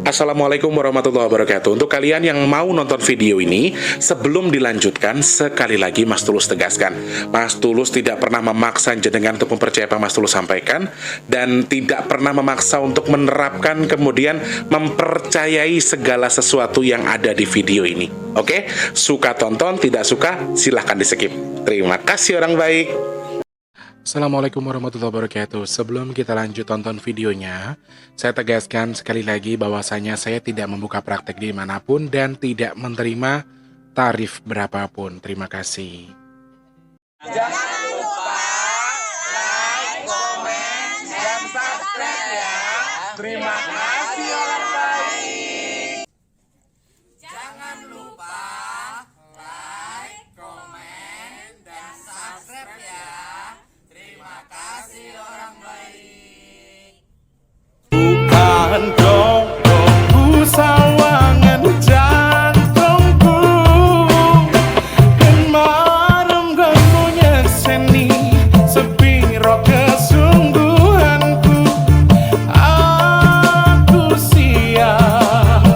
Assalamualaikum warahmatullahi wabarakatuh. Untuk kalian yang mau nonton video ini, sebelum dilanjutkan, sekali lagi Mas Tulus tegaskan, Mas Tulus tidak pernah memaksa jenengan untuk mempercayai apa Mas Tulus sampaikan, dan tidak pernah memaksa untuk menerapkan kemudian mempercayai segala sesuatu yang ada di video ini. Oke? Suka tonton, tidak suka, silahkan di skip. Terima kasih orang baik. Assalamualaikum warahmatullahi wabarakatuh. Sebelum kita lanjut tonton videonya, saya tegaskan sekali lagi bahwasanya saya tidak membuka praktek dimanapun dan tidak menerima tarif berapapun. Terima kasih. Jangan lupa like, komen, dan subscribe ya. Terima kasih orang baik. Jangan lupa like, komen, dan subscribe ya. Terima kasih orang baik. Bukan dongku sawangan jantungku dan marem ganggunya seni sepiro kesungguhanku. Aku siap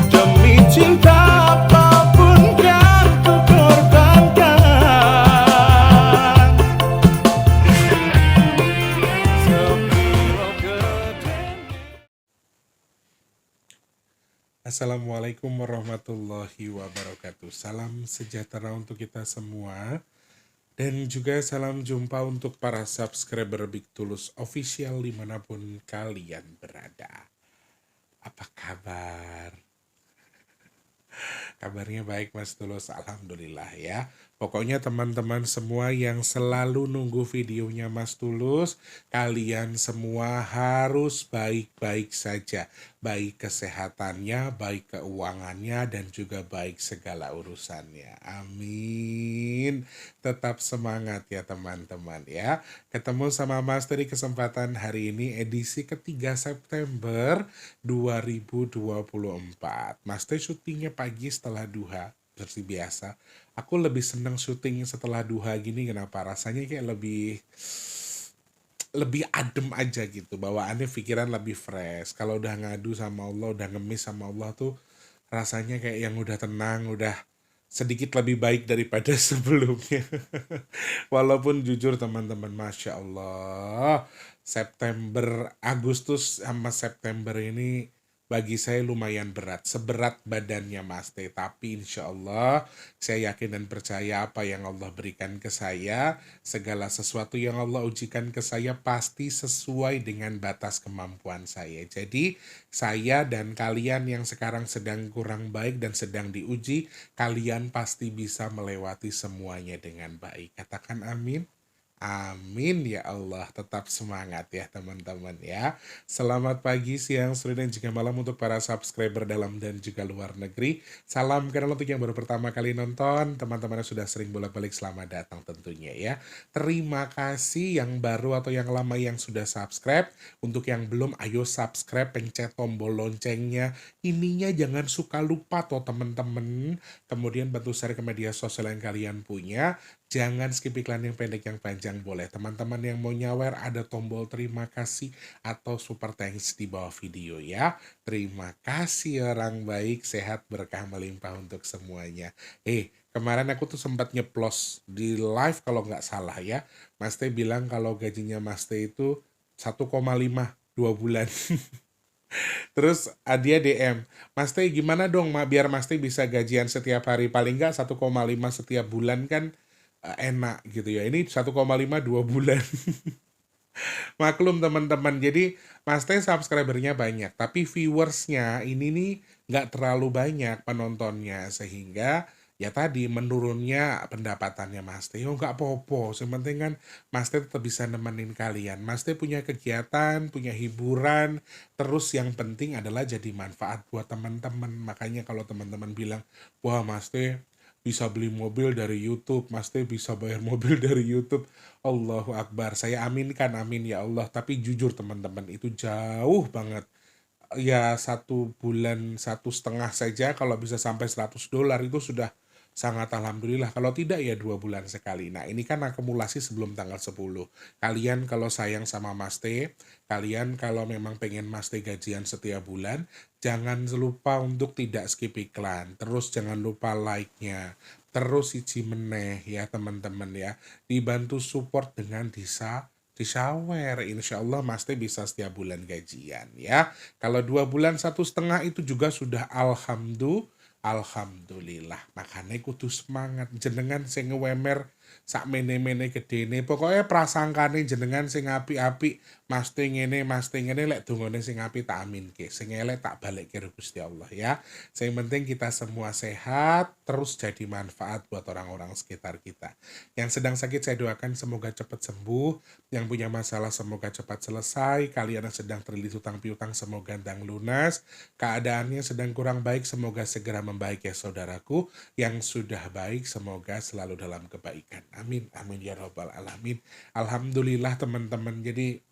demi cinta apapun kan ku korbankan. Sepiro gedenya. Assalamualaikum warahmatullahi wabarakatuh. Salam sejahtera untuk kita semua. Dan juga salam jumpa untuk para subscriber Big Tulus Official dimanapun kalian berada. Apa kabar? Kabarnya baik Mas Tulus, Alhamdulillah ya. Pokoknya teman-teman semua yang selalu nunggu videonya Mas Tulus, kalian semua harus baik-baik saja. Baik kesehatannya, baik keuangannya, dan juga baik segala urusannya. Amin. Tetap semangat ya teman-teman ya. Ketemu sama Mas dari kesempatan hari ini edisi ketiga September 2024. Mas Teh syutingnya pagi setelah duha seperti biasa. Aku lebih seneng syuting setelah duha gini, kenapa? Rasanya kayak lebih adem aja gitu, bawaannya pikiran lebih fresh. Kalau udah ngadu sama Allah, udah ngemis sama Allah tuh rasanya kayak yang udah tenang, udah sedikit lebih baik daripada sebelumnya. Walaupun jujur teman-teman, Masya Allah, Agustus sama September ini bagi saya lumayan berat, seberat badannya Mas Teh. Tapi insya Allah saya yakin dan percaya apa yang Allah berikan ke saya, segala sesuatu yang Allah ujikan ke saya pasti sesuai dengan batas kemampuan saya. Jadi saya dan kalian yang sekarang sedang kurang baik dan sedang diuji, kalian pasti bisa melewati semuanya dengan baik. Katakan amin. Amin ya Allah, tetap semangat ya teman-teman ya. Selamat pagi, siang, sore, dan juga malam untuk para subscriber dalam dan juga luar negeri. Salam kenal untuk yang baru pertama kali nonton, teman-teman yang sudah sering bolak-balik selamat datang tentunya ya. Terima kasih yang baru atau yang lama yang sudah subscribe. Untuk yang belum, ayo subscribe, pencet tombol loncengnya. Ininya jangan suka lupa toh teman-teman. Kemudian bantu share ke media sosial yang kalian punya. Jangan skip iklan yang pendek yang panjang boleh. Teman-teman yang mau nyawer ada tombol terima kasih atau super thanks di bawah video ya. Terima kasih orang baik, sehat berkah melimpah untuk semuanya. Kemarin aku tuh sempat nyeplos di live kalau nggak salah ya. Mas Teh bilang kalau gajinya Mas Teh itu 1,5 2 bulan. Terus dia DM, Mas Teh gimana dong biar Mas Teh bisa gajian setiap hari, paling nggak 1,5 setiap bulan kan enak gitu ya. Ini 1,5 2 bulan. Maklum teman-teman, jadi Mas Teh subscribernya banyak, tapi viewersnya ini nih nggak terlalu banyak penontonnya, sehingga ya tadi menurunnya pendapatannya Mas Teh. Oh nggak apa-apa, sementing kan Mas Teh tetap bisa nemenin kalian. Mas Teh punya kegiatan, punya hiburan, terus yang penting adalah jadi manfaat buat teman-teman. Makanya kalau teman-teman bilang, wah Mas Teh bisa beli mobil dari YouTube, Mas Teh bisa bayar mobil dari YouTube. Allahu Akbar, saya aminkan, amin ya Allah. Tapi jujur teman-teman, itu jauh banget. Ya 1 bulan 1,5 saja kalau bisa sampai $100 itu sudah sangat alhamdulillah. Kalau tidak ya 2 bulan sekali. Nah ini kan akumulasi sebelum tanggal 10. Kalian kalau sayang sama Mas T, kalian kalau memang pengen Mas T gajian setiap bulan, jangan lupa untuk tidak skip iklan. Terus jangan lupa like-nya. Terus isi meneh ya teman-teman ya. Dibantu support dengan disawer. Insya Allah Mas T bisa setiap bulan gajian ya. Kalau 2 bulan 1,5 itu juga sudah alhamdulillah. Makanya kudu semangat jenengan sing ngewemer sak mene-mene gedene. Pokoknya prasangkane jenengan sing apik-apik, Mas T ngene lek dongane sing apik tak aminke. Sing elek tak balikke Gusti Allah ya. Sing penting kita semua sehat, terus jadi manfaat buat orang-orang sekitar kita. Yang sedang sakit saya doakan semoga cepat sembuh, yang punya masalah semoga cepat selesai, kalian yang sedang terlilit hutang piutang semoga gampang lunas, keadaannya sedang kurang baik semoga segera membaik ya saudaraku, yang sudah baik semoga selalu dalam kebaikan. Amin, amin ya robbal alamin. Alhamdulillah teman-teman, jadi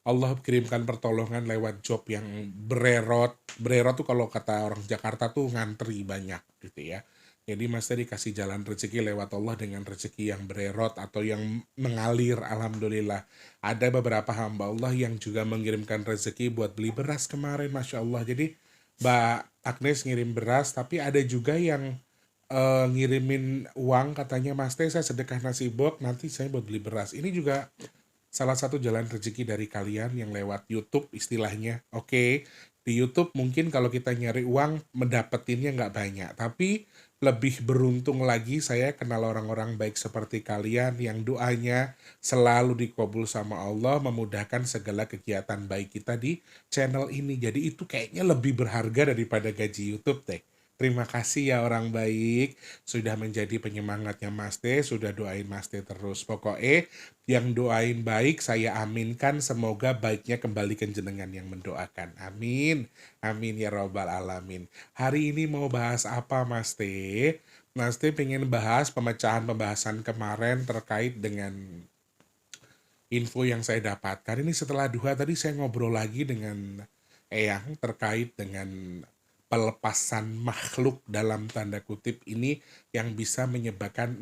Allah kirimkan pertolongan lewat job yang bererot. Bererot tuh kalau kata orang Jakarta tuh ngantri banyak gitu ya. Jadi Mas Teh dikasih jalan rezeki lewat Allah dengan rezeki yang bererot atau yang mengalir, alhamdulillah. Ada beberapa hamba Allah yang juga mengirimkan rezeki buat beli beras kemarin, Masya Allah. Jadi Mbak Agnes ngirim beras, tapi ada juga yang ngirimin uang katanya Mas Teh saya sedekah nasi box, nanti saya buat beli beras. Ini juga salah satu jalan rezeki dari kalian yang lewat YouTube istilahnya. Oke, di YouTube mungkin kalau kita nyari uang mendapetinnya nggak banyak, tapi lebih beruntung lagi saya kenal orang-orang baik seperti kalian yang doanya selalu dikabul sama Allah, memudahkan segala kegiatan baik kita di channel ini. Jadi itu kayaknya lebih berharga daripada gaji YouTube teh. Terima kasih ya orang baik, sudah menjadi penyemangatnya Mas T, sudah doain Mas T terus. Pokoknya yang doain baik saya aminkan, semoga baiknya kembali ke jenengan yang mendoakan. Amin, amin ya robbal alamin. Hari ini mau bahas apa Mas T? Mas T pengen bahas pemecahan pembahasan kemarin terkait dengan info yang saya dapatkan. Ini setelah duha tadi saya ngobrol lagi dengan Eyang terkait dengan pelepasan makhluk dalam tanda kutip ini yang bisa menyebabkan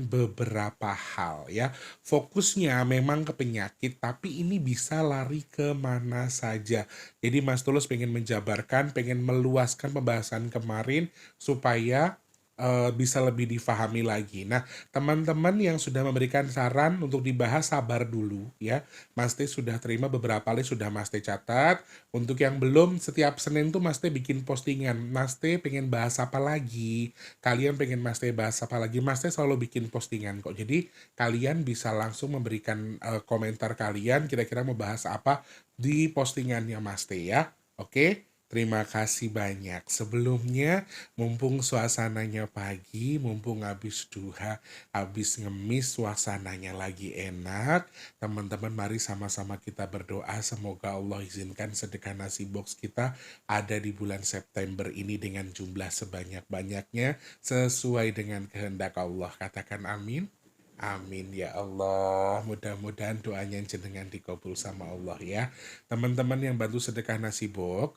beberapa hal ya. Fokusnya memang ke penyakit, tapi ini bisa lari ke mana saja. Jadi Mas Tulus pengen menjabarkan, pengen meluaskan pembahasan kemarin supaya bisa lebih difahami lagi. Nah, teman-teman yang sudah memberikan saran untuk dibahas sabar dulu ya. Mas T sudah terima beberapa kali, sudah Mas T catat. Untuk yang belum, setiap Senin tuh Mas T bikin postingan. Mas T pengen bahas apa lagi? Kalian pengen Mas T bahas apa lagi? Mas T selalu bikin postingan kok. Jadi kalian bisa langsung memberikan komentar kalian kira-kira mau bahas apa di postingannya Mas T ya. Oke? Terima kasih banyak. Sebelumnya, mumpung suasananya pagi, mumpung habis duha, habis ngemis, suasananya lagi enak. Teman-teman, mari sama-sama kita berdoa. Semoga Allah izinkan sedekah nasi box kita ada di bulan September ini dengan jumlah sebanyak-banyaknya, sesuai dengan kehendak Allah. Katakan amin. Amin ya Allah. Mudah-mudahan doanya jenengan dikabul sama Allah ya. Teman-teman yang bantu sedekah nasi box,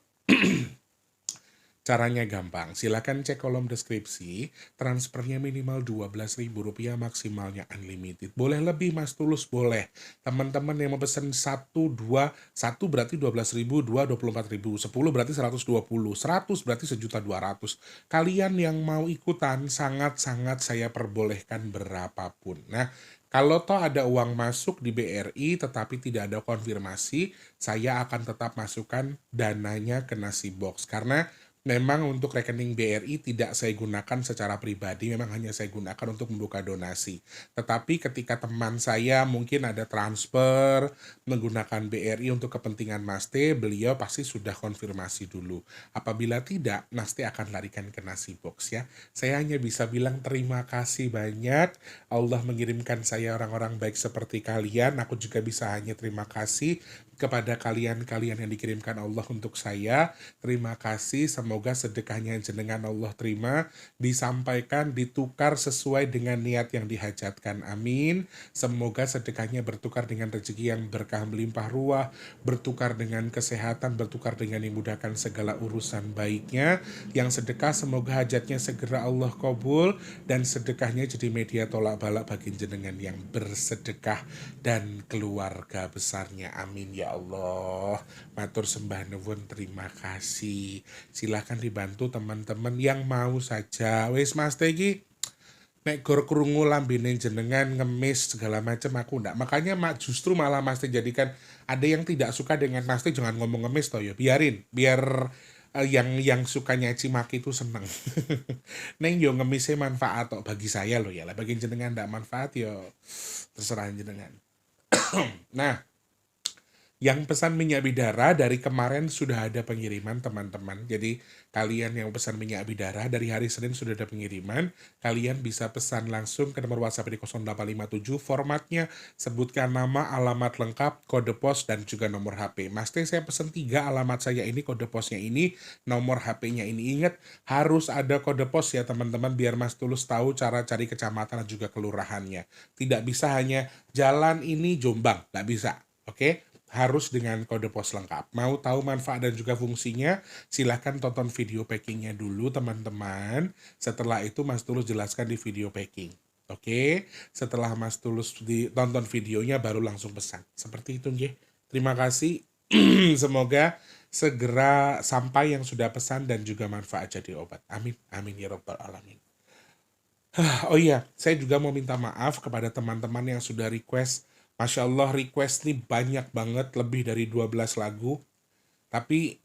caranya gampang, silakan cek kolom deskripsi, transfernya minimal Rp12.000, maksimalnya unlimited. Boleh lebih Mas Tulus, boleh. Teman-teman yang mau pesen 1, 2, 1 berarti 12.000, 2, 24.000, 10 berarti 120, 100 berarti 1.200.000. Kalian yang mau ikutan, sangat-sangat saya perbolehkan berapapun. Nah, kalau toh ada uang masuk di BRI tetapi tidak ada konfirmasi, saya akan tetap masukkan dananya ke nasi box. Karena memang untuk rekening BRI tidak saya gunakan secara pribadi, memang hanya saya gunakan untuk membuka donasi. Tetapi ketika teman saya mungkin ada transfer menggunakan BRI untuk kepentingan Mas T, beliau pasti sudah konfirmasi dulu. Apabila tidak, Mas T akan larikan ke nasi box ya. Saya hanya bisa bilang terima kasih banyak. Allah mengirimkan saya orang-orang baik seperti kalian. Aku juga bisa hanya terima kasih kepada kalian-kalian yang dikirimkan Allah untuk saya. Terima kasih, semoga sedekahnya jenengan Allah terima, disampaikan, ditukar sesuai dengan niat yang dihajatkan. Amin. Semoga sedekahnya bertukar dengan rezeki yang berkah melimpah ruah, bertukar dengan kesehatan, bertukar dengan dimudahkan segala urusan baiknya. Yang sedekah semoga hajatnya segera Allah kabul, dan sedekahnya jadi media tolak balak bagi jenengan yang bersedekah dan keluarga besarnya. Amin ya Allah. Matur sembah nuwun, terima kasih. Silahkan dibantu teman-teman yang mau saja. Wis Mas Tegi, nek gor krungu lambene jenengan ngemis segala macam aku ndak. Makanya justru malah Mas Teh jadikan ada yang tidak suka dengan Mas Teh jangan ngomong ngemis toh ya. Biarin, biar yang suka nyaci maki itu seneng. Neng yo ngemisnya manfaat toh bagi saya loh ya. Lah bagi jenengan ndak manfaat yo terserah jenengan. Nah, yang pesan minyak bidara dari kemarin sudah ada pengiriman teman-teman. Jadi kalian yang pesan minyak bidara dari hari Senin sudah ada pengiriman. Kalian bisa pesan langsung ke nomor WhatsApp di 0857. Formatnya sebutkan nama, alamat lengkap, kode pos, dan juga nomor HP. Mas Teh saya pesan 3, alamat saya ini, kode posnya ini, nomor HP-nya ini. Ingat harus ada kode pos ya teman-teman, biar Mas Tulus tahu cara cari kecamatan dan juga kelurahannya. Tidak bisa hanya jalan ini Jombang, nggak bisa. Oke? Harus dengan kode pos lengkap. Mau tahu manfaat dan juga fungsinya, silahkan tonton video packingnya dulu teman-teman. Setelah itu Mas Tulus jelaskan di video packing. Oke, setelah Mas Tulus tonton videonya baru langsung pesan. Seperti itu nggih. Terima kasih. Semoga segera sampai yang sudah pesan dan juga manfaat jadi obat. Amin. Amin ya rabbal alamin. Oh iya, saya juga mau minta maaf kepada teman-teman yang sudah request. Masya Allah request nih banyak banget, lebih dari 12 lagu. Tapi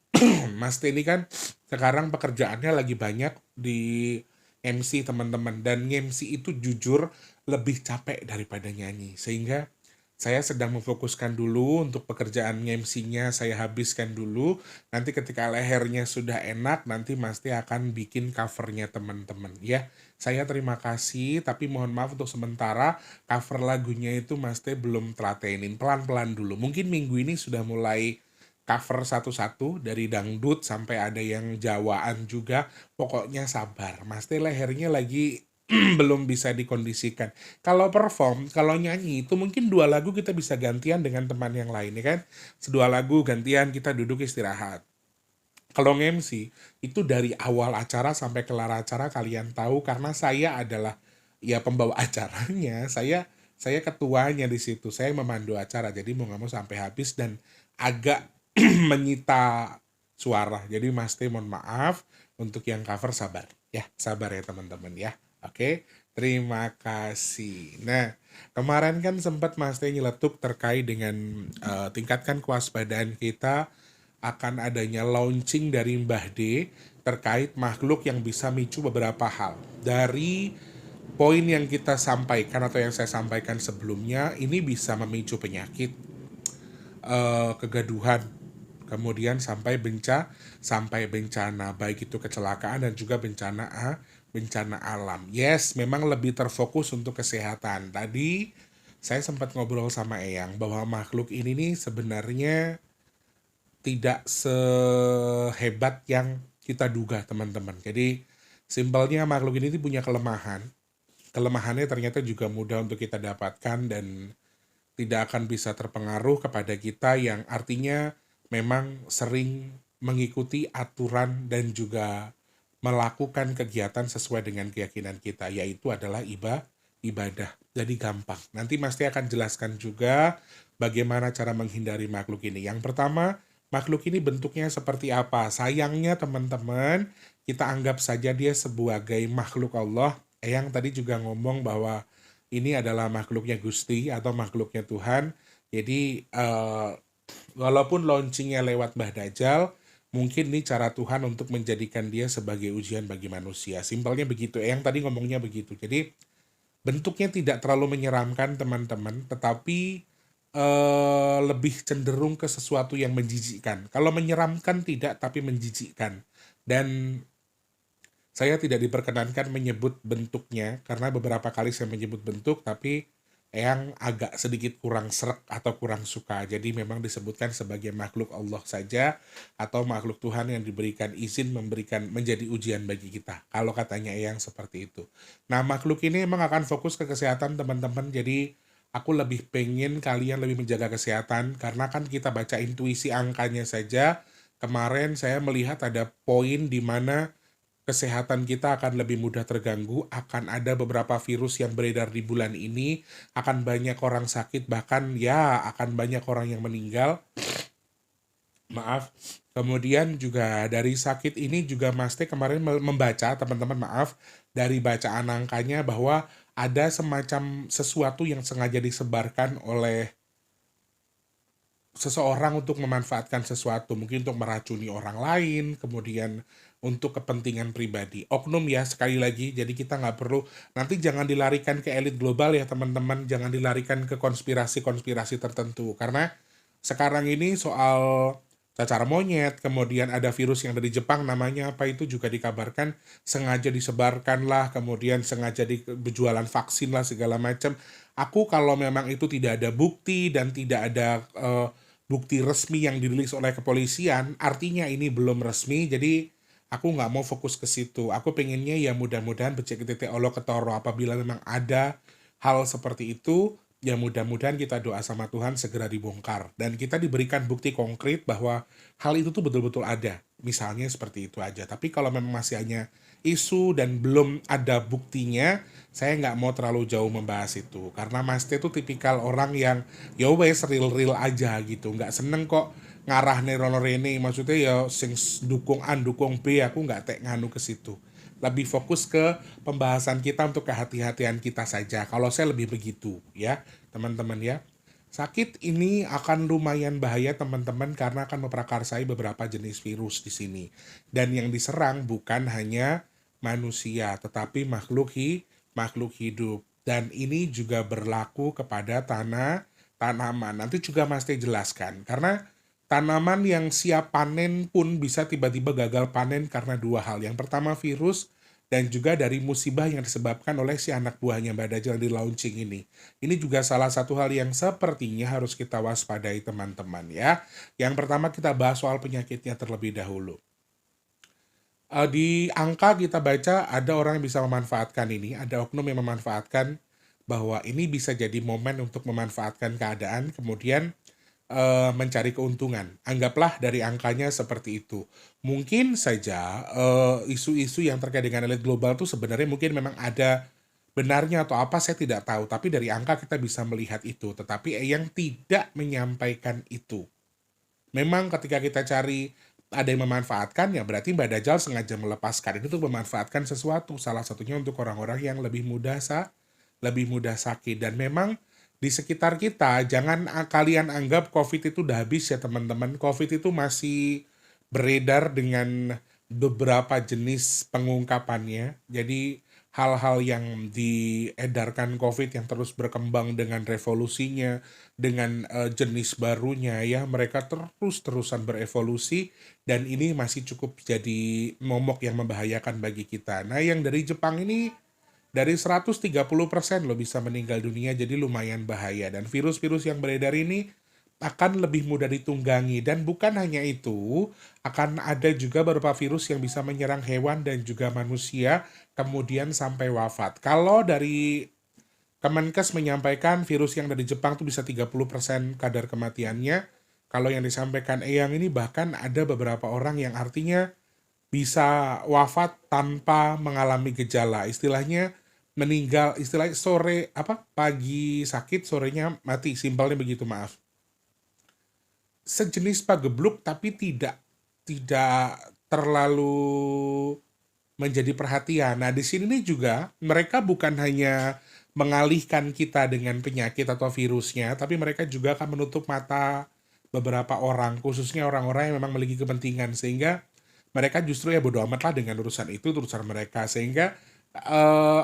Mas T ini kan sekarang pekerjaannya lagi banyak di MC teman-teman. Dan MC itu jujur lebih capek daripada nyanyi. Sehingga saya sedang memfokuskan dulu untuk pekerjaan MC-nya saya habiskan dulu. Nanti ketika lehernya sudah enak, nanti Mas T akan bikin covernya teman-teman ya. Saya terima kasih, tapi mohon maaf untuk sementara cover lagunya itu Mas T belum telatenin, pelan-pelan dulu. Mungkin minggu ini sudah mulai cover satu-satu dari dangdut sampai ada yang Jawaan juga. Pokoknya sabar, Mas T lehernya lagi belum bisa dikondisikan. Kalau perform, kalau nyanyi itu mungkin 2 lagu kita bisa gantian dengan teman yang lain ya kan. 2 lagu gantian kita duduk istirahat. Kalau MC itu dari awal acara sampai kelar acara kalian tahu karena saya adalah ya pembawa acaranya, saya ketuanya di situ, saya memandu acara, jadi mau nggak mau sampai habis dan agak menyita suara. Jadi Mas T mohon maaf, untuk yang cover sabar ya teman-teman ya. Oke, terima kasih. Nah, kemarin kan sempat Mas T nyeletuk terkait dengan tingkatkan kewaspadaan kita akan adanya launching dari Mbah D terkait makhluk yang bisa micu beberapa hal. Dari poin yang kita sampaikan atau yang saya sampaikan sebelumnya, ini bisa memicu penyakit, kegaduhan, kemudian sampai bencana, baik itu kecelakaan dan juga bencana alam. Yes, memang lebih terfokus untuk kesehatan. Tadi saya sempat ngobrol sama Eyang bahwa makhluk ini nih sebenarnya tidak sehebat yang kita duga teman-teman. Jadi simpelnya makhluk ini punya kelemahan. Kelemahannya ternyata juga mudah untuk kita dapatkan dan tidak akan bisa terpengaruh kepada kita yang artinya memang sering mengikuti aturan dan juga melakukan kegiatan sesuai dengan keyakinan kita, yaitu adalah ibadah. Jadi gampang. Nanti Mas T akan jelaskan juga bagaimana cara menghindari makhluk ini. Yang pertama, makhluk ini bentuknya seperti apa? Sayangnya teman-teman, kita anggap saja dia sebagai makhluk Allah. Eyang tadi juga ngomong bahwa ini adalah makhluknya Gusti atau makhluknya Tuhan. Jadi walaupun launchingnya lewat Mbah Dajjal, mungkin ini cara Tuhan untuk menjadikan dia sebagai ujian bagi manusia. Simpelnya begitu. Eyang tadi ngomongnya begitu. Jadi bentuknya tidak terlalu menyeramkan teman-teman, tetapi lebih cenderung ke sesuatu yang menjijikkan. Kalau menyeramkan tidak, tapi menjijikkan. Dan saya tidak diperkenankan menyebut bentuknya, karena beberapa kali saya menyebut bentuk, tapi Eyang agak sedikit kurang sreg atau kurang suka. Jadi memang disebutkan sebagai makhluk Allah saja atau makhluk Tuhan yang diberikan izin memberikan menjadi ujian bagi kita. Kalau katanya Eyang seperti itu. Nah, makhluk ini emang akan fokus ke kesehatan teman-teman. Jadi aku lebih pengen kalian lebih menjaga kesehatan karena kan kita baca intuisi angkanya saja. Kemarin saya melihat ada poin di mana kesehatan kita akan lebih mudah terganggu, akan ada beberapa virus yang beredar di bulan ini, akan banyak orang sakit, bahkan ya akan banyak orang yang meninggal. Maaf. Kemudian juga dari sakit ini juga Mas Teh kemarin membaca, teman-teman maaf, dari bacaan angkanya bahwa ada semacam sesuatu yang sengaja disebarkan oleh seseorang untuk memanfaatkan sesuatu, mungkin untuk meracuni orang lain, kemudian untuk kepentingan pribadi. Oknum ya, sekali lagi, jadi kita nggak perlu, nanti jangan dilarikan ke elit global ya teman-teman, jangan dilarikan ke konspirasi-konspirasi tertentu, karena sekarang ini soal cacar monyet, kemudian ada virus yang dari Jepang namanya apa itu juga dikabarkan sengaja disebarkan lah, kemudian sengaja berjualan vaksin lah segala macam. Aku kalau memang itu tidak ada bukti dan tidak ada bukti resmi yang dirilis oleh kepolisian, artinya ini belum resmi, jadi aku nggak mau fokus ke situ. Aku pengennya ya mudah-mudahan becek titik olo ketoro apabila memang ada hal seperti itu, ya mudah-mudahan kita doa sama Tuhan segera dibongkar. Dan kita diberikan bukti konkret bahwa hal itu tuh betul-betul ada. Misalnya seperti itu aja. Tapi kalau memang masih hanya isu dan belum ada buktinya, saya nggak mau terlalu jauh membahas itu. Karena Mas T itu tipikal orang yang ya wes real-real aja gitu. Nggak seneng kok ngarah nerono rene. Maksudnya ya sing dukung A, dukung B, aku nggak tek nganu ke situ. Lebih fokus ke pembahasan kita untuk kehati-hatian kita saja. Kalau saya lebih begitu ya, teman-teman ya. Sakit ini akan lumayan bahaya teman-teman karena akan memprakarsai beberapa jenis virus di sini. Dan yang diserang bukan hanya manusia, tetapi makhluk hidup. Dan ini juga berlaku kepada tanaman. Nanti juga Mas Teh jelaskan. Karena tanaman yang siap panen pun bisa tiba-tiba gagal panen karena dua hal. Yang pertama virus dan juga dari musibah yang disebabkan oleh si anak buahnya Mbak Dajjal di launching ini. Ini juga salah satu hal yang sepertinya harus kita waspadai teman-teman ya. Yang pertama kita bahas soal penyakitnya terlebih dahulu. Di angka kita baca ada orang yang bisa memanfaatkan ini, ada oknum yang memanfaatkan bahwa ini bisa jadi momen untuk memanfaatkan keadaan, kemudian mencari keuntungan. Anggaplah dari angkanya seperti itu. Mungkin saja isu-isu yang terkait dengan elit global itu sebenarnya mungkin memang ada benarnya atau apa saya tidak tahu. Tapi dari angka kita bisa melihat itu. Tetapi yang tidak menyampaikan itu. Memang ketika kita cari ada yang memanfaatkan ya berarti Mbak Dajjal sengaja melepaskan itu untuk memanfaatkan sesuatu. Salah satunya untuk orang-orang yang lebih mudah sakit. Dan memang di sekitar kita, jangan kalian anggap COVID itu udah habis ya teman-teman. COVID itu masih beredar dengan beberapa jenis pengungkapannya. Jadi hal-hal yang diedarkan COVID yang terus berkembang dengan revolusinya, dengan jenis barunya ya, mereka terus-terusan berevolusi dan ini masih cukup jadi momok yang membahayakan bagi kita. Nah yang dari Jepang ini dari 130% lo bisa meninggal dunia, jadi lumayan bahaya. Dan virus-virus yang beredar ini akan lebih mudah ditunggangi. Dan bukan hanya itu, akan ada juga beberapa virus yang bisa menyerang hewan dan juga manusia, kemudian sampai wafat. Kalau dari Kemenkes menyampaikan virus yang dari Jepang itu bisa 30% kadar kematiannya. Kalau yang disampaikan Eyang ini bahkan ada beberapa orang yang artinya bisa wafat tanpa mengalami gejala. Istilahnya meninggal, istilahnya pagi sakit sorenya mati, simpelnya begitu, maaf. Sejenis pagebluk tapi tidak terlalu menjadi perhatian. Nah di sini nih juga mereka bukan hanya mengalihkan kita dengan penyakit atau virusnya, tapi mereka juga akan menutup mata beberapa orang, khususnya orang-orang yang memang memiliki kepentingan, sehingga mereka justru ya bodo amat lah dengan urusan itu, urusan mereka, sehingga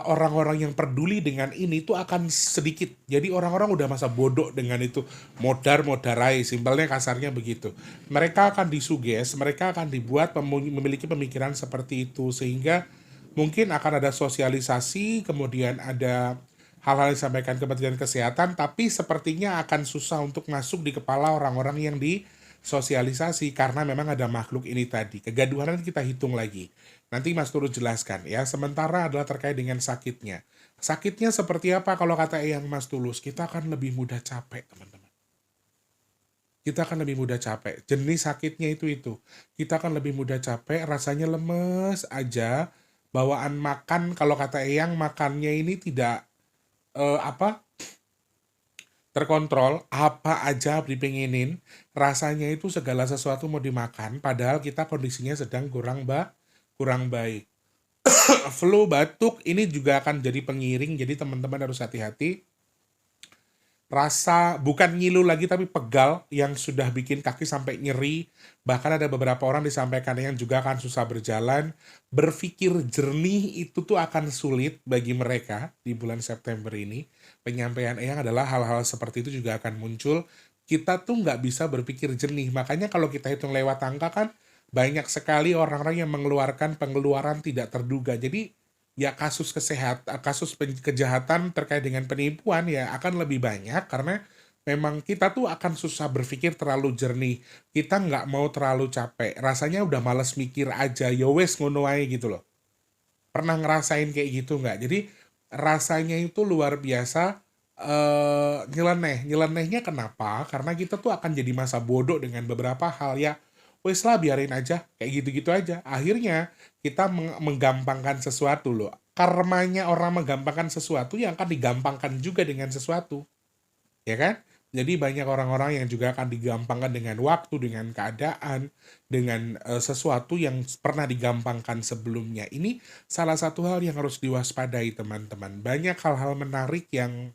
orang-orang yang peduli dengan ini tuh akan sedikit. Jadi orang-orang udah masa bodoh dengan itu, modarai, simpelnya kasarnya begitu. Mereka akan disuges, mereka akan dibuat memiliki pemikiran seperti itu, sehingga mungkin akan ada sosialisasi, kemudian ada hal-hal yang disampaikan Kementerian Kesehatan, tapi sepertinya akan susah untuk masuk di kepala orang-orang yang disosialisasi karena memang ada makhluk ini tadi. Kegaduhan nanti kita hitung lagi. Nanti Mas Tulus jelaskan ya. Sementara adalah terkait dengan sakitnya. Sakitnya seperti apa kalau kata Eyang Mas Tulus? Kita akan lebih mudah capek, teman-teman. Kita akan lebih mudah capek. Jenis sakitnya itu. Kita akan lebih mudah capek, rasanya lemes aja. Bawaan makan, kalau kata Eyang, makannya ini tidak terkontrol, apa aja dipengenin, rasanya itu segala sesuatu mau dimakan, padahal kita kondisinya sedang kurang baik. Flu, batuk, ini juga akan jadi pengiring, jadi teman-teman harus hati-hati. Rasa bukan ngilu lagi tapi pegal yang sudah bikin kaki sampai nyeri. Bahkan ada beberapa orang disampaikan yang juga akan susah berjalan. Berpikir jernih itu tuh akan sulit bagi mereka di bulan September ini. Penyampaian Eyang adalah hal-hal seperti itu juga akan muncul. Kita tuh nggak bisa berpikir jernih. Makanya kalau kita hitung lewat angka kan banyak sekali orang-orang yang mengeluarkan pengeluaran tidak terduga. Jadi ya kasus kejahatan terkait dengan penipuan ya akan lebih banyak karena memang kita tuh akan susah berpikir terlalu jernih. Kita nggak mau terlalu capek. Rasanya udah males mikir aja. Ya wes ngono ae gitu loh. Pernah ngerasain kayak gitu nggak? Jadi rasanya itu luar biasa nyeleneh. Nyelenehnya kenapa? Karena kita tuh akan jadi masa bodoh dengan beberapa hal ya. Wes lah biarin aja, kayak gitu-gitu aja. Akhirnya kita menggampangkan sesuatu loh. Karmanya orang menggampangkan sesuatu yang akan digampangkan juga dengan sesuatu. Ya kan? Jadi banyak orang-orang yang juga akan digampangkan dengan waktu, dengan keadaan, dengan sesuatu yang pernah digampangkan sebelumnya. Ini salah satu hal yang harus diwaspadai teman-teman. Banyak hal-hal menarik yang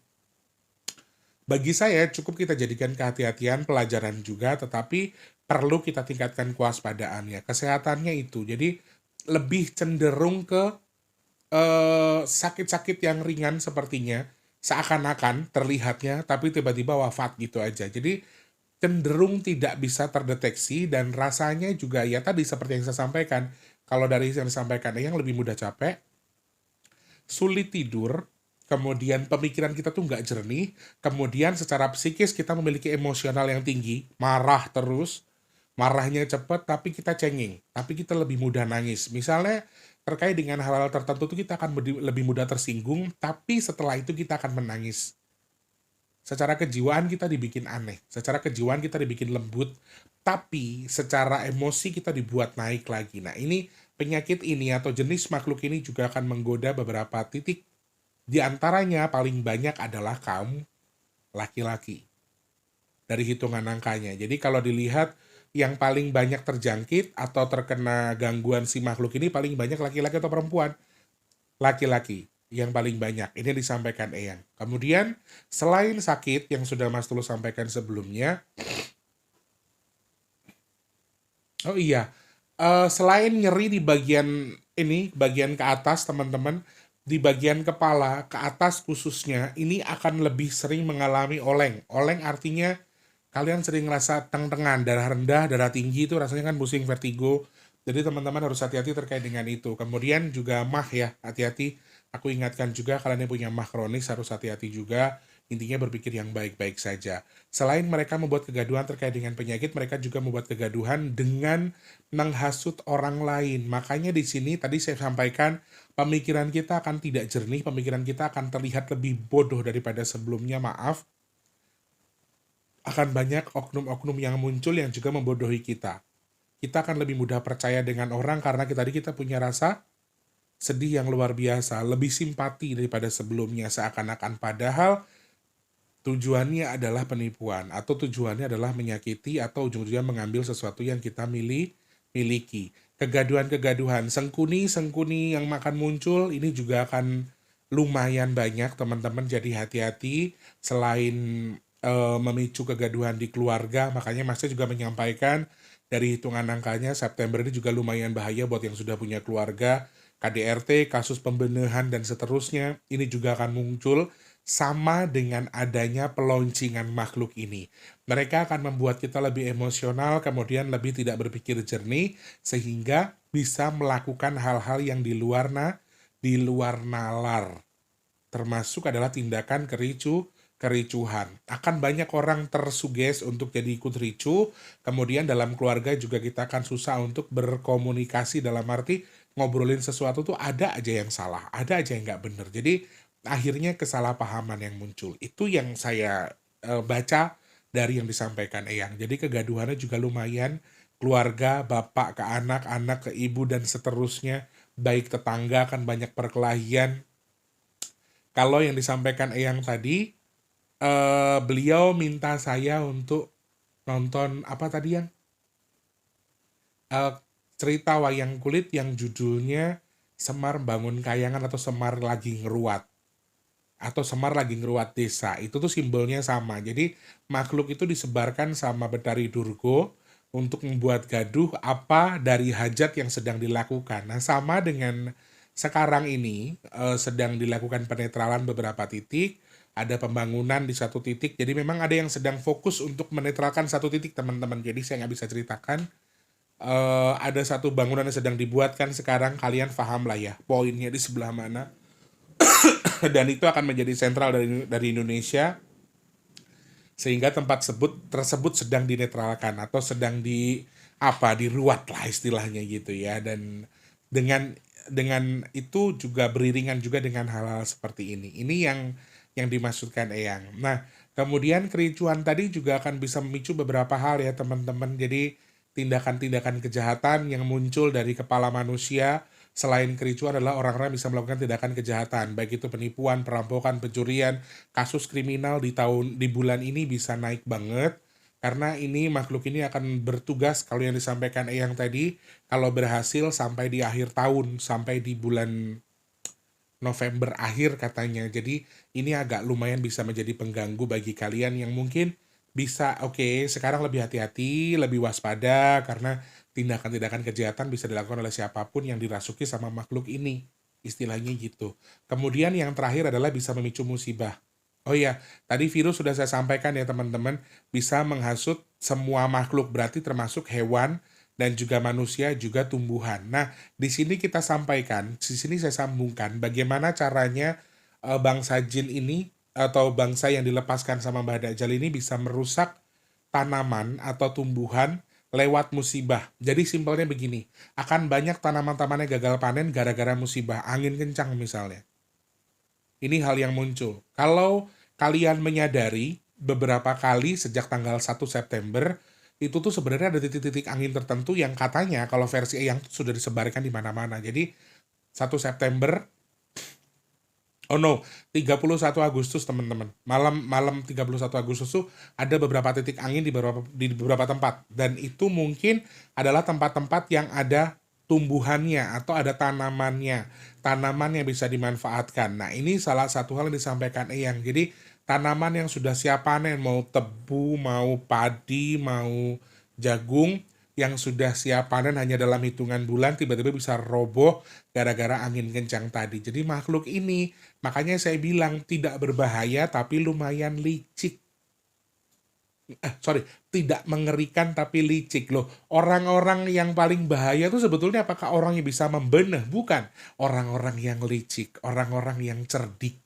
bagi saya cukup kita jadikan kehati-hatian, pelajaran juga, tetapi perlu kita tingkatkan kewaspadaannya. Kesehatannya itu, jadi lebih cenderung ke sakit-sakit yang ringan sepertinya, seakan-akan terlihatnya, tapi tiba-tiba wafat gitu aja. Jadi cenderung tidak bisa terdeteksi dan rasanya juga ya tadi seperti yang saya sampaikan, kalau dari yang disampaikan yang lebih mudah capek, sulit tidur, kemudian pemikiran kita tuh nggak jernih, kemudian secara psikis kita memiliki emosional yang tinggi, marah terus, marahnya cepat tapi kita cengeng, tapi kita lebih mudah nangis. Misalnya terkait dengan hal-hal tertentu tuh kita akan lebih mudah tersinggung, tapi setelah itu kita akan menangis. Secara kejiwaan kita dibikin aneh, secara kejiwaan kita dibikin lembut, tapi secara emosi kita dibuat naik lagi. Nah ini penyakit ini atau jenis makhluk ini juga akan menggoda beberapa titik. Di antaranya paling banyak adalah kaum laki-laki. Dari hitungan angkanya. Jadi kalau dilihat yang paling banyak terjangkit atau terkena gangguan si makhluk ini paling banyak laki-laki atau perempuan? Laki-laki yang paling banyak. Ini disampaikan Eyang. Kemudian selain sakit yang sudah Mas Tulus sampaikan sebelumnya, oh iya, selain nyeri di bagian ini, bagian ke atas teman-teman, di bagian kepala, ke atas khususnya, ini akan lebih sering mengalami oleng. Oleng artinya kalian sering ngerasa teng-tengan, darah rendah, darah tinggi itu rasanya kan pusing, vertigo. Jadi teman-teman harus hati-hati terkait dengan itu. Kemudian juga mah ya, hati-hati. Aku ingatkan juga kalian yang punya mah kronis harus hati-hati juga. Intinya berpikir yang baik-baik saja. Selain mereka membuat kegaduhan terkait dengan penyakit, mereka juga membuat kegaduhan dengan menghasut orang lain. Makanya di sini tadi saya sampaikan, pemikiran kita akan tidak jernih, pemikiran kita akan terlihat lebih bodoh daripada sebelumnya, maaf. Akan banyak oknum-oknum yang muncul yang juga membodohi kita. Kita akan lebih mudah percaya dengan orang karena kita punya rasa sedih yang luar biasa, lebih simpati daripada sebelumnya seakan-akan, padahal tujuannya adalah penipuan atau tujuannya adalah menyakiti atau ujung-ujungnya mengambil sesuatu yang kita miliki. Kegaduhan-kegaduhan, sengkuni yang akan muncul ini juga akan lumayan banyak teman-teman, jadi hati-hati. Selain memicu kegaduhan di keluarga, makanya Mas juga menyampaikan dari hitungan angkanya September ini juga lumayan bahaya buat yang sudah punya keluarga. KDRT, kasus pembunuhan dan seterusnya, ini juga akan muncul sama dengan adanya peloncingan makhluk ini. Mereka akan membuat kita lebih emosional, kemudian lebih tidak berpikir jernih, sehingga bisa melakukan hal-hal yang di luar nalar. termasuk adalah tindakan kericuhan. Akan banyak orang tersuges untuk jadi ikut ricu, kemudian dalam keluarga juga kita akan susah untuk berkomunikasi dalam arti ngobrolin sesuatu tuh ada aja yang salah, ada aja yang nggak bener. Jadi akhirnya kesalahpahaman yang muncul. Itu yang saya baca dari yang disampaikan Eyang. Jadi kegaduhannya juga lumayan, keluarga, bapak ke anak, anak ke ibu, dan seterusnya. Baik tetangga kan banyak perkelahian. Kalau yang disampaikan Eyang tadi, beliau minta saya untuk nonton apa tadi yang eh, cerita wayang kulit yang judulnya Semar Bangun Kayangan atau Semar Lagi Ngeruat atau Semar Lagi Ngeruat Desa. Itu tuh simbolnya sama. Jadi makhluk itu disebarkan sama Betari Durgo untuk membuat gaduh apa dari hajat yang sedang dilakukan. Nah, sama dengan sekarang ini sedang dilakukan penetralan beberapa titik, ada pembangunan di satu titik. Jadi memang ada yang sedang fokus untuk menetralkan satu titik, teman-teman. Jadi saya nggak bisa ceritakan. Ada satu bangunan yang sedang dibuatkan sekarang, kalian paham lah ya poinnya di sebelah mana. Dan itu akan menjadi sentral dari Indonesia, sehingga tempat tersebut sedang dinetralkan atau sedang diruat lah istilahnya gitu ya. Dan dengan itu juga beriringan juga dengan hal-hal seperti ini. Ini yang dimaksudkan Eyang. Nah, kemudian kericuan tadi juga akan bisa memicu beberapa hal ya teman-teman. Jadi tindakan-tindakan kejahatan yang muncul dari kepala manusia selain kericuan adalah orang-orang bisa melakukan tindakan kejahatan, baik itu penipuan, perampokan, pencurian. Kasus kriminal di bulan ini bisa naik banget karena ini makhluk ini akan bertugas kalau yang disampaikan Eyang tadi, kalau berhasil sampai di akhir tahun, sampai di bulan November akhir katanya. Jadi ini agak lumayan bisa menjadi pengganggu bagi kalian yang mungkin bisa sekarang lebih hati-hati, lebih waspada karena tindakan-tindakan kejahatan bisa dilakukan oleh siapapun yang dirasuki sama makhluk ini. Istilahnya gitu. Kemudian yang terakhir adalah bisa memicu musibah. Oh iya, tadi virus sudah saya sampaikan ya teman-teman, bisa menghasut semua makhluk, berarti termasuk hewan dan juga manusia, juga tumbuhan. Nah, di sini kita sampaikan, di sini saya sambungkan bagaimana caranya bangsa jin ini atau bangsa yang dilepaskan sama Mbah Dajjal ini bisa merusak tanaman atau tumbuhan lewat musibah. Jadi simpelnya begini, akan banyak tanaman-tanamannya gagal panen gara-gara musibah, angin kencang misalnya. Ini hal yang muncul. Kalau kalian menyadari beberapa kali sejak tanggal 1 September, itu tuh sebenarnya ada titik-titik angin tertentu yang katanya kalau versi yang sudah disebarkan di mana-mana. Jadi 1 September 31 Agustus teman-teman. Malam 31 Agustus tuh ada beberapa titik angin di beberapa tempat, dan itu mungkin adalah tempat-tempat yang ada tumbuhannya atau ada tanamannya. Tanaman yang bisa dimanfaatkan. Nah, ini salah satu hal yang disampaikan Eyang. Jadi tanaman yang sudah siap panen, mau tebu, mau padi, mau jagung, yang sudah siap panen hanya dalam hitungan bulan tiba-tiba bisa roboh gara-gara angin kencang tadi. Jadi makhluk ini, makanya saya bilang tidak berbahaya tapi lumayan licik. Tidak mengerikan tapi licik loh. Orang-orang yang paling bahaya itu sebetulnya apakah orang yang bisa membenah? Bukan. Orang-orang yang licik, orang-orang yang cerdik.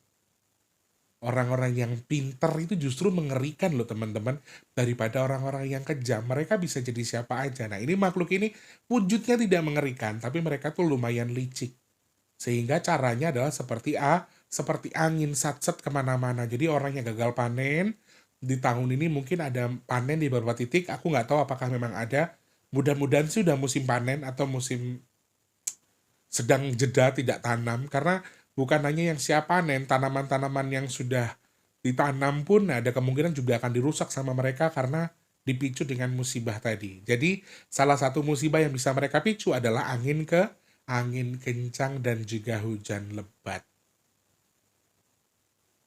Orang-orang yang pinter itu justru mengerikan loh teman-teman, daripada orang-orang yang kejam. Mereka bisa jadi siapa aja. Nah, ini makhluk ini wujudnya tidak mengerikan, tapi mereka tuh lumayan licik. Sehingga caranya adalah seperti angin satset kemana-mana. Jadi orang yang gagal panen di tahun ini mungkin ada panen di beberapa titik. Aku nggak tahu apakah memang ada. Mudah-mudahan sih udah musim panen atau musim sedang jeda tidak tanam, karena bukan hanya yang siap panen, tanaman-tanaman yang sudah ditanam pun ada kemungkinan juga akan dirusak sama mereka karena dipicu dengan musibah tadi. Jadi salah satu musibah yang bisa mereka picu adalah angin kencang dan juga hujan lebat.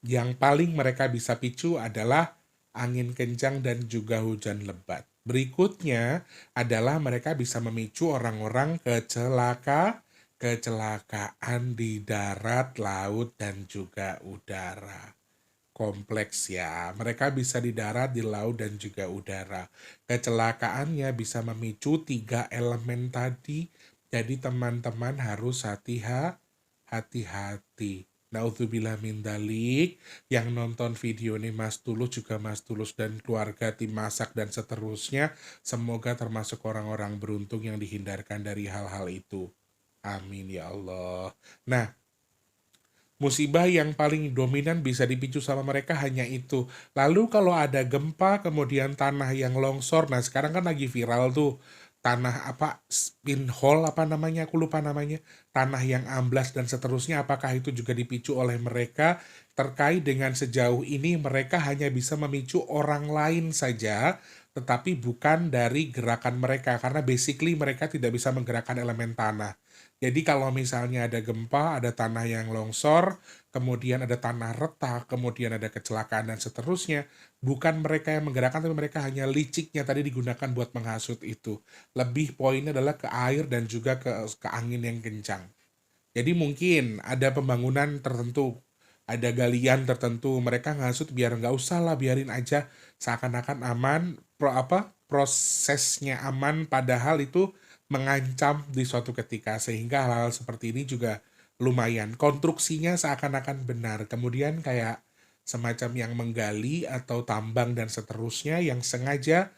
Yang paling mereka bisa picu adalah angin kencang dan juga hujan lebat. Berikutnya adalah mereka bisa memicu orang-orang kecelakaan di darat, laut, dan juga udara. Kompleks ya, mereka bisa di darat, di laut, dan juga udara. Kecelakaannya bisa memicu 3 elemen tadi, jadi teman-teman harus hati-hati. Naudzubillah min dalik. Yang nonton video ini Mas Tulus, juga Mas Tulus dan keluarga, tim masak dan seterusnya, semoga termasuk orang-orang beruntung yang dihindarkan dari hal-hal itu. Amin ya Allah. Nah, musibah yang paling dominan bisa dipicu sama mereka hanya itu. Lalu kalau ada gempa, kemudian tanah yang longsor, nah sekarang kan lagi viral tuh, tanah apa, pinhole apa namanya, aku lupa namanya, tanah yang amblas dan seterusnya, apakah itu juga dipicu oleh mereka? Terkait dengan sejauh ini mereka hanya bisa memicu orang lain saja, tetapi bukan dari gerakan mereka, karena basically mereka tidak bisa menggerakkan elemen tanah. Jadi kalau misalnya ada gempa, ada tanah yang longsor, kemudian ada tanah retak, kemudian ada kecelakaan dan seterusnya, bukan mereka yang menggerakkan, tapi mereka hanya liciknya tadi digunakan buat menghasut itu. Lebih poinnya adalah ke air dan juga ke angin yang kencang. Jadi mungkin ada pembangunan tertentu, ada galian tertentu, mereka ngasut biar nggak usah lah, biarin aja, seakan-akan aman, prosesnya aman, padahal itu mengancam di suatu ketika, sehingga hal-hal seperti ini juga lumayan. Konstruksinya seakan-akan benar, kemudian kayak semacam yang menggali atau tambang dan seterusnya yang sengaja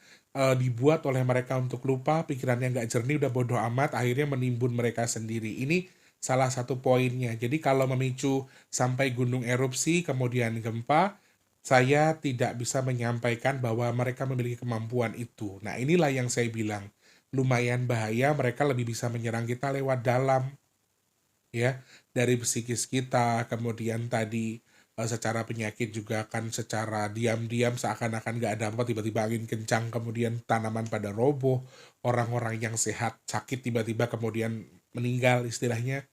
dibuat oleh mereka untuk lupa, pikirannya nggak jernih, udah bodoh amat, akhirnya menimbun mereka sendiri. Ini salah satu poinnya. Jadi kalau memicu sampai gunung erupsi, kemudian gempa, saya tidak bisa menyampaikan bahwa mereka memiliki kemampuan itu. Nah, inilah yang saya bilang, lumayan bahaya, mereka lebih bisa menyerang kita lewat dalam, ya, dari psikis kita, kemudian tadi secara penyakit juga kan secara diam-diam seakan-akan nggak ada apa, tiba-tiba angin kencang, kemudian tanaman pada roboh, orang-orang yang sehat sakit tiba-tiba kemudian meninggal istilahnya.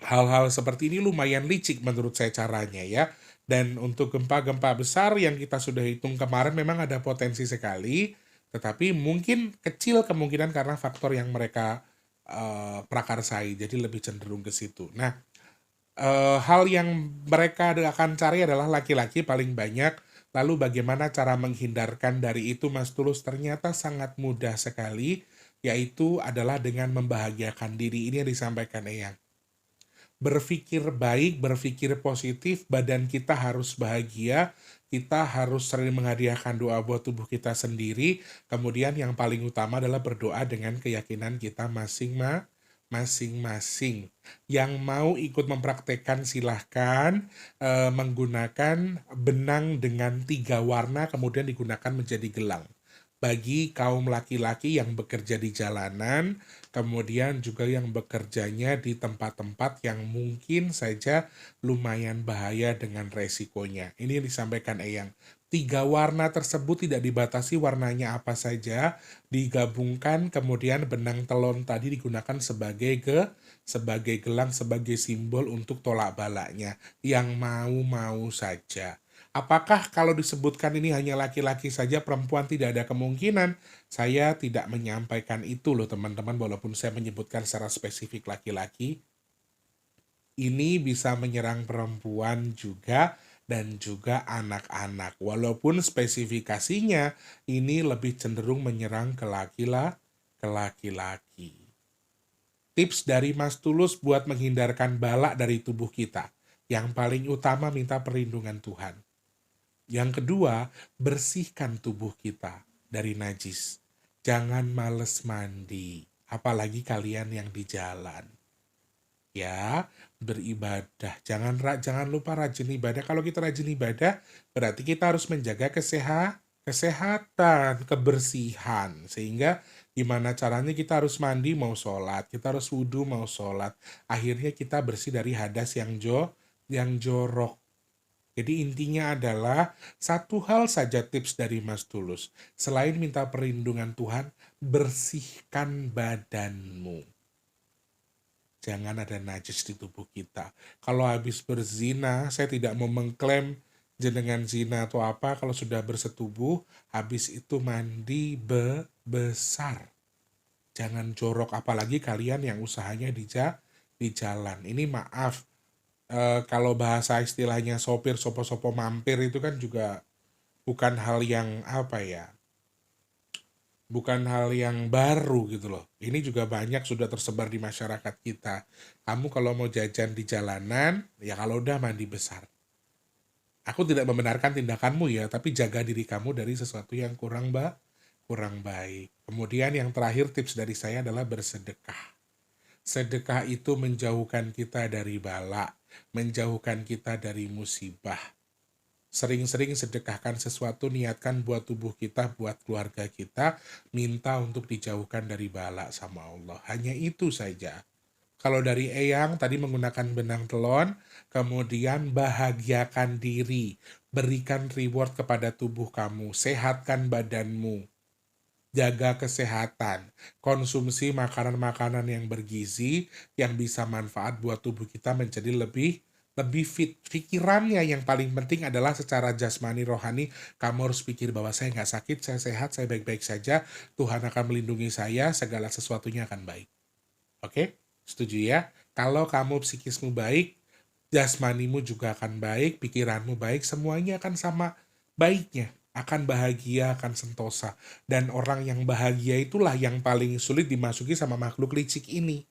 Hal-hal seperti ini lumayan licik menurut saya caranya ya. Dan untuk gempa-gempa besar yang kita sudah hitung kemarin memang ada potensi sekali, tetapi mungkin kecil kemungkinan karena faktor yang mereka prakarsai, jadi lebih cenderung ke situ. Nah, hal yang mereka akan cari adalah laki-laki paling banyak. Lalu bagaimana cara menghindarkan dari itu, Mas Tulus? Ternyata sangat mudah sekali, yaitu adalah dengan membahagiakan diri. Ini yang disampaikan Eyang. Berpikir baik, berpikir positif, badan kita harus bahagia, kita harus sering menghadiahkan doa buat tubuh kita sendiri, kemudian yang paling utama adalah berdoa dengan keyakinan kita masing-masing. Yang mau ikut mempraktekkan silahkan menggunakan benang dengan 3 warna kemudian digunakan menjadi gelang. Bagi kaum laki-laki yang bekerja di jalanan, kemudian juga yang bekerjanya di tempat-tempat yang mungkin saja lumayan bahaya dengan resikonya. Ini yang disampaikan Eyang. 3 warna tersebut tidak dibatasi warnanya apa saja, digabungkan kemudian benang telon tadi digunakan sebagai gelang, sebagai simbol untuk tolak balaknya. Yang mau-mau saja. Apakah kalau disebutkan ini hanya laki-laki saja, perempuan tidak ada kemungkinan? Saya tidak menyampaikan itu loh teman-teman, walaupun saya menyebutkan secara spesifik laki-laki. Ini bisa menyerang perempuan juga dan juga anak-anak. Walaupun spesifikasinya ini lebih cenderung menyerang ke laki-laki. Tips dari Mas Tulus buat menghindarkan balak dari tubuh kita. Yang paling utama minta perlindungan Tuhan. Yang kedua, bersihkan tubuh kita dari najis. Jangan males mandi, apalagi kalian yang di jalan. Ya, beribadah. Jangan lupa rajin ibadah. Kalau kita rajin ibadah, berarti kita harus menjaga kesehatan, kebersihan. Sehingga gimana caranya kita harus mandi mau sholat, kita harus wudhu mau sholat. Akhirnya kita bersih dari hadas yang jorok. Jadi intinya adalah satu hal saja tips dari Mas Tulus. Selain minta perlindungan Tuhan, bersihkan badanmu. Jangan ada najis di tubuh kita. Kalau habis berzina, saya tidak mau mengklaim jenengan zina atau apa. Kalau sudah bersetubuh, habis itu mandi besar. Jangan jorok, apalagi kalian yang usahanya di jalan. Ini maaf. Kalau bahasa istilahnya sopir sopo-sopo mampir itu kan juga bukan hal yang apa ya, bukan hal yang baru gitu loh. Ini juga banyak sudah tersebar di masyarakat kita. Kamu kalau mau jajan di jalanan, ya kalau udah mandi besar. Aku tidak membenarkan tindakanmu ya, tapi jaga diri kamu dari sesuatu yang kurang baik. Kemudian yang terakhir tips dari saya adalah bersedekah. Sedekah itu menjauhkan kita dari bala, menjauhkan kita dari musibah. Sering-sering sedekahkan sesuatu, niatkan buat tubuh kita, buat keluarga kita, minta untuk dijauhkan dari bala sama Allah. Hanya itu saja. Kalau dari Eyang tadi menggunakan benang telon, kemudian bahagiakan diri, berikan reward kepada tubuh kamu, sehatkan badanmu, jaga kesehatan, konsumsi makanan-makanan yang bergizi yang bisa manfaat buat tubuh kita menjadi lebih fit. Pikirannya yang paling penting adalah secara jasmani rohani, kamu harus pikir bahwa saya nggak sakit, saya sehat, saya baik-baik saja, Tuhan akan melindungi saya, segala sesuatunya akan baik. Oke? Setuju ya? Kalau kamu psikismu baik, jasmanimu juga akan baik, pikiranmu baik, semuanya akan sama baiknya. Akan bahagia, akan sentosa. Dan orang yang bahagia itulah yang paling sulit dimasuki sama makhluk licik ini.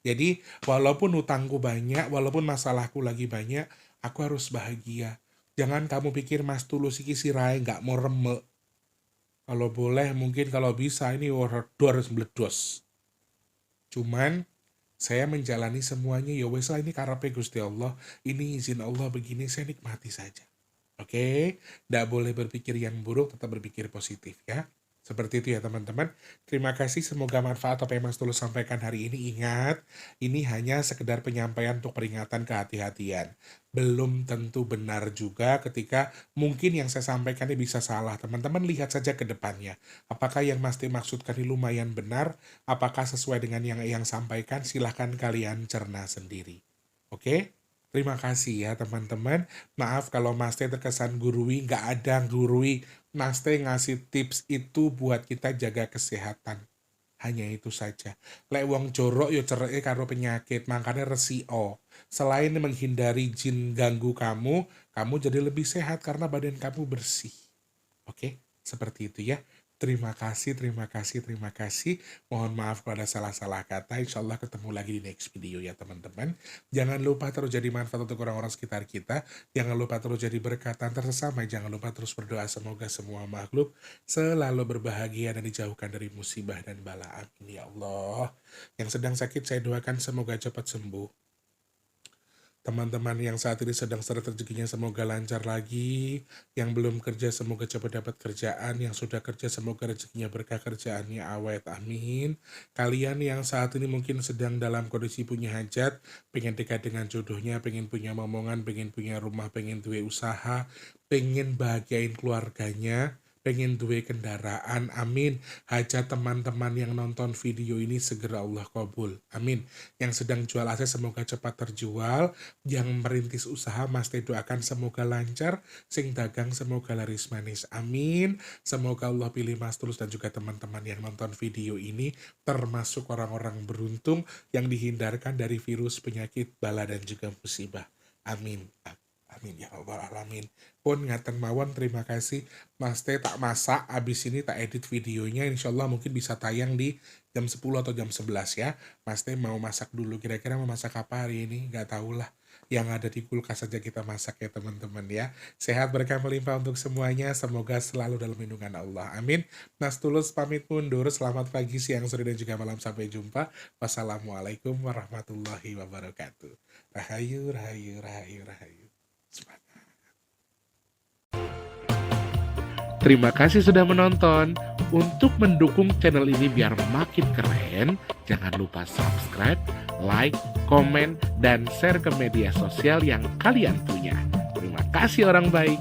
Jadi, walaupun utangku banyak, walaupun masalahku lagi banyak, aku harus bahagia. Jangan kamu pikir Mas Tulus iki sirai nggak mau remek. Kalau boleh, mungkin kalau bisa, ini harus meledos. Cuman, saya menjalani semuanya, ya wes lah, ini karepe Gusti Allah, ini izin Allah begini, saya nikmati saja. Oke, tidak boleh berpikir yang buruk, tetap berpikir positif ya. Seperti itu ya teman-teman. Terima kasih, semoga manfaat apa yang Mas Tulus sampaikan hari ini. Ingat, ini hanya sekedar penyampaian untuk peringatan kehati-hatian. Belum tentu benar juga ketika mungkin yang saya sampaikan ini bisa salah. Teman-teman lihat saja ke depannya. Apakah yang Mas T maksudkan ini lumayan benar? Apakah sesuai dengan yang sampaikan? Silahkan kalian cerna sendiri. Oke? Terima kasih ya teman-teman. Maaf kalau Mas T terkesan gurui, nggak ada gurui. Mas T ngasih tips itu buat kita jaga kesehatan. Hanya itu saja. Lek wong jorok yo cereke karo penyakit, makanya resio. Selain menghindari jin ganggu kamu jadi lebih sehat karena badan kamu bersih. Oke, seperti itu ya. Terima kasih. Mohon maaf kalau ada salah-salah kata. Insya Allah ketemu lagi di next video ya teman-teman. Jangan lupa terus jadi manfaat untuk orang-orang sekitar kita. Jangan lupa terus jadi berkat antar sesama. Jangan lupa terus berdoa semoga semua makhluk selalu berbahagia dan dijauhkan dari musibah dan bala. Amin ya Allah. Yang sedang sakit saya doakan semoga cepat sembuh. Teman-teman yang saat ini sedang seret rezekinya semoga lancar lagi. Yang belum kerja semoga cepat dapat kerjaan. Yang sudah kerja semoga rezekinya berkah, kerjaannya awet. Amin. Kalian yang saat ini mungkin sedang dalam kondisi punya hajat, pengen dekat dengan jodohnya, pengen punya momongan, pengen punya rumah, pengen duwe usaha, pengen bahagiain keluarganya, pengen duwe kendaraan, amin. Hajat teman-teman yang nonton video ini segera Allah kabul, amin. Yang sedang jual aset semoga cepat terjual. Yang merintis usaha Mas Teh doakan semoga lancar. Sing dagang semoga laris manis, amin. Semoga Allah pilih Mas Tulus dan juga teman-teman yang nonton video ini termasuk orang-orang beruntung yang dihindarkan dari virus, penyakit, bala dan juga musibah, amin. Amin ya Allah alamin. Pun ngaten mawon, terima kasih. Mas Teh tak masak, abis ini tak edit videonya. Insya Allah mungkin bisa tayang di jam 10 atau jam 11 ya. Mas Teh mau masak dulu. Kira-kira mau masak apa hari ini? Gak tau lah. Yang ada di kulkas saja kita masak ya teman-teman ya. Sehat berkah melimpah untuk semuanya. Semoga selalu dalam lindungan Allah. Amin. Mas Tulus pamit mundur. Selamat pagi, siang, sore, dan juga malam. Sampai jumpa. Wassalamualaikum warahmatullahi wabarakatuh. Rahayu, rahayu, rahayu, rahayu. Terima kasih sudah menonton. Untuk mendukung channel ini biar makin keren, jangan lupa subscribe, like, komen, dan share ke media sosial yang kalian punya. Terima kasih orang baik.